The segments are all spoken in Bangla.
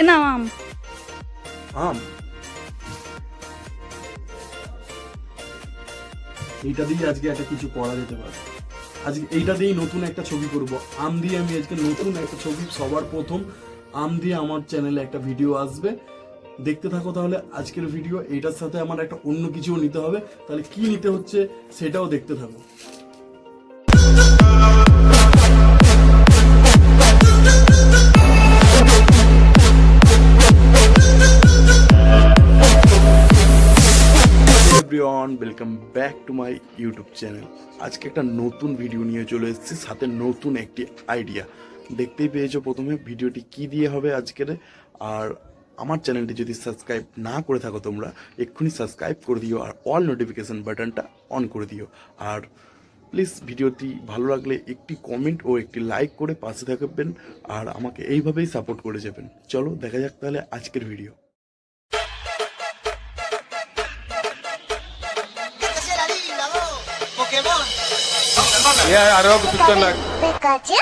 না আম আম এইটা দিয়ে আজকে একটা কিছু করা যেতে পারে। আজকে এইটা দিয়েই নতুন একটা ছবি করব। আম দিয়ে আমি আজকে নতুন একটা ছবি, সবার প্রথম আম দিয়ে আমার চ্যানেলে একটা ভিডিও আসবে, দেখতে থাকো তাহলে আজকের ভিডিও। এইটার সাথে আমার একটা অন্য কিছুও নিতে হবে, তাহলে কি নিতে হচ্ছে সেটাও দেখতে থাকো। Welcome back to my YouTube channel. আজকে একটা নতুন ভিডিও নিয়ে চলে এসেছি, সাথে নতুন একটি আইডিয়া। দেখতেই পেয়েছো প্রথমে ভিডিওটি কি দিয়ে হবে আজকের। আর আমার চ্যানেলটি যদি সাবস্ক্রাইব না করে থাকো তোমরা এক্ষুনি সাবস্ক্রাইব করে দিও আর অল নোটিফিকেশন বাটনটা অন করে দিও। আর প্লিজ ভিডিওটি ভালো লাগলে একটি কমেন্ট ও একটি লাইক করে পাশে থাকবেন আর আমাকে এইভাবেই সাপোর্ট করে যাবেন। চলো দেখা যাক তাহলে আজকের video. Ya, arroba pistola na. Pikachu.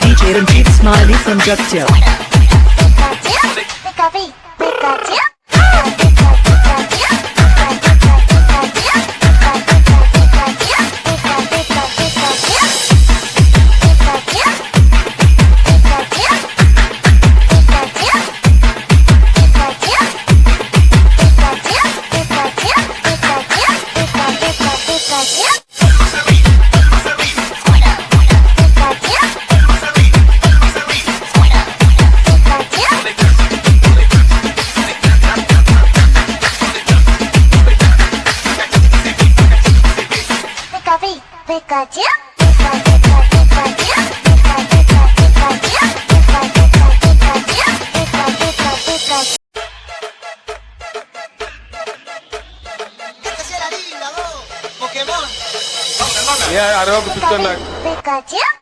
DJ Ranjit Smiley from Jagtiya. Pikachu. Pikachu. Pikachu. Ya, arroba pistola na. Pikachu.